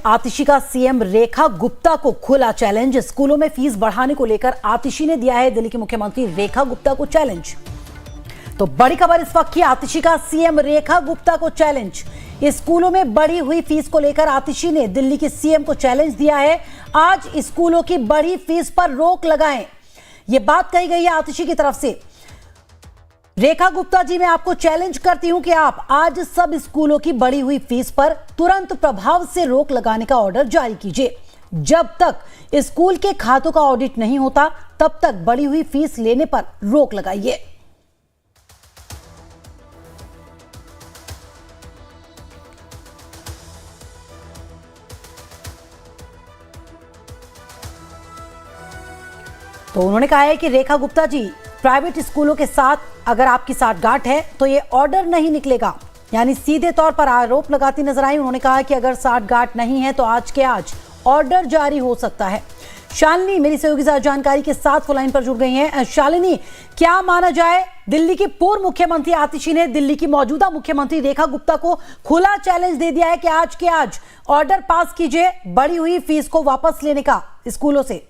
आतिशी का सीएम रेखा गुप्ता को खुला चैलेंज। स्कूलों में फीस बढ़ाने को लेकर आतिशी ने दिया है दिल्ली की मुख्यमंत्री रेखा गुप्ता को चैलेंज। तो बड़ी खबर इस वक्त की, आतिशी का सीएम रेखा गुप्ता को चैलेंज। स्कूलों में बढ़ी हुई फीस को लेकर आतिशी ने दिल्ली के सीएम को चैलेंज दिया है। आज स्कूलों की बढ़ी फीस पर रोक लगाएं, यह बात कही गई है आतिशी की तरफ से। रेखा गुप्ता जी, मैं आपको चैलेंज करती हूं कि आप आज सब स्कूलों की बढ़ी हुई फीस पर तुरंत प्रभाव से रोक लगाने का ऑर्डर जारी कीजिए। जब तक स्कूल के खातों का ऑडिट नहीं होता तब तक बढ़ी हुई फीस लेने पर रोक लगाइए। तो उन्होंने कहा है कि रेखा गुप्ता जी, प्राइवेट स्कूलों के साथ अगर आपकी साठगांठ है तो ये ऑर्डर नहीं निकलेगा, यानी सीधे तौर पर आरोप लगाती नजर आई। उन्होंने कहा कि अगर साठगांठ नहीं है तो आज के आज ऑर्डर जारी हो सकता है। शालिनी मेरी सहयोगी जानकारी के साथ फोन लाइन पर जुड़ गई हैं। शालिनी, क्या माना जाए, दिल्ली की पूर्व मुख्यमंत्री आतिशी ने दिल्ली की मौजूदा मुख्यमंत्री रेखा गुप्ता को खुला चैलेंज दे दिया है कि आज के आज ऑर्डर पास कीजिए बढ़ी हुई फीस को वापस लेने का स्कूलों से।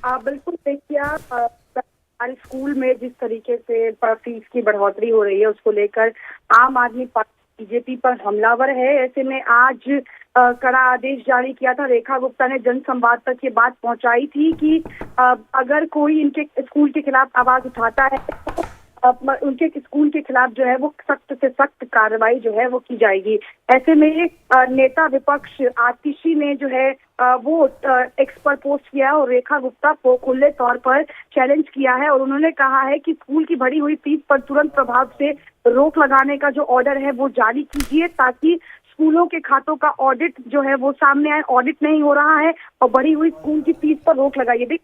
बिल्कुल, देखिए हमारे स्कूल में जिस तरीके से फीस की बढ़ोतरी हो रही है उसको लेकर आम आदमी पार्टी बीजेपी पर हमलावर है। ऐसे में आज कड़ा आदेश जारी किया था। रेखा गुप्ता ने जनसंवाद तक ये बात पहुंचाई थी कि अगर कोई इनके स्कूल के खिलाफ आवाज उठाता है तो उनके स्कूल के खिलाफ जो है वो सख्त से सख्त कार्रवाई जो है वो की जाएगी। ऐसे में नेता विपक्ष आतिशी ने जो है वो एक्स पर पोस्ट किया और रेखा गुप्ता को खुले तौर पर चैलेंज किया है और उन्होंने कहा है कि स्कूल की बढ़ी हुई फीस पर तुरंत प्रभाव से रोक लगाने का जो ऑर्डर है वो जारी कीजिए, ताकि स्कूलों के खातों का ऑडिट जो है वो सामने आए। ऑडिट नहीं हो रहा है और बढ़ी हुई स्कूल की फीस पर रोक लगाइए।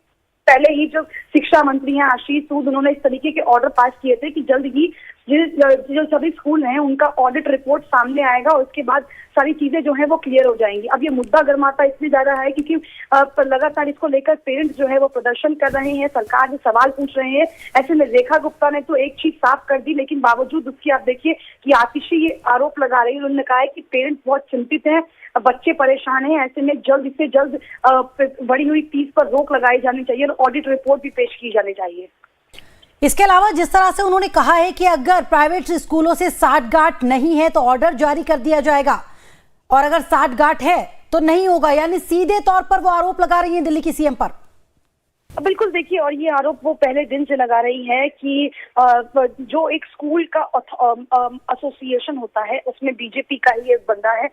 पहले ही जो शिक्षा मंत्री हैं आशीष सूद, उन्होंने इस तरीके के ऑर्डर पास किए थे कि जल्द ही जो सभी स्कूल हैं उनका ऑडिट रिपोर्ट सामने आएगा और उसके बाद सारी चीजें जो है वो क्लियर हो जाएंगी। अब ये मुद्दा गर्माता इसलिए जा रहा है क्योंकि लगातार इसको लेकर पेरेंट्स जो है वो प्रदर्शन कर रहे हैं, सरकार से सवाल पूछ रहे हैं। ऐसे में रेखा गुप्ता ने तो एक चीज साफ कर दी, लेकिन बावजूद उसकी आप देखिए कि आतिशी ये आरोप लगा रही है। उन्होंने कहा है कि पेरेंट्स बहुत चिंतित हैं, बच्चे परेशान हैं। ऐसे में जल्द से जल्द बढ़ी हुई फीस पर रोक लगाई जानी चाहिए और ऑडिट रिपोर्ट भी पेश की जानी चाहिए। इसके अलावा जिस तरह से उन्होंने कहा है कि अगर प्राइवेट स्कूलों से साठगांठ नहीं है तो ऑर्डर जारी कर दिया जाएगा और अगर साठगांठ है तो नहीं होगा, यानी सीधे तौर पर वो आरोप लगा रही हैं दिल्ली की सीएम पर। बिल्कुल, देखिए, और ये आरोप वो पहले दिन से लगा रही है कि जो एक स्कूल का एसोसिएशन होता है उसमें बीजेपी का ही एक बंदा है,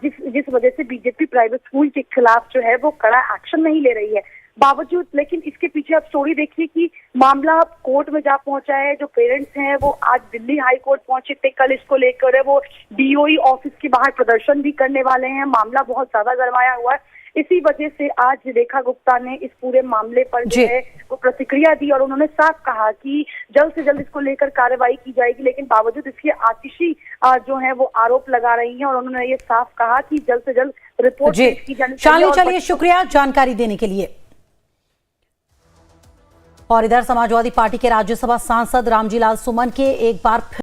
जिस वजह से बीजेपी प्राइवेट स्कूल के खिलाफ जो है वो कड़ा एक्शन नहीं ले रही है। बावजूद, लेकिन इसके पीछे आप स्टोरी देखिए कि मामला कोर्ट में जा पहुंचा है। जो पेरेंट्स हैं वो आज दिल्ली हाई कोर्ट पहुंचे थे, कल इसको लेकर वो डीओई ऑफिस के बाहर प्रदर्शन भी करने वाले हैं। मामला बहुत ज्यादा गरमाया हुआ है। इसी वजह से आज रेखा गुप्ता ने इस पूरे मामले पर जो है वो प्रतिक्रिया दी और उन्होंने साफ कहा कि जल्द से जल्द इसको लेकर कार्रवाई की जाएगी। लेकिन बावजूद इसके आतिशी जो है वो आरोप लगा रही हैं और उन्होंने ये साफ कहा कि जल्द से जल्द रिपोर्ट पेश की जानी चाहिए। चलिए, शुक्रिया जानकारी देने के लिए। और इधर समाजवादी पार्टी के राज्यसभा सांसद रामजी लाल सुमन के एक बार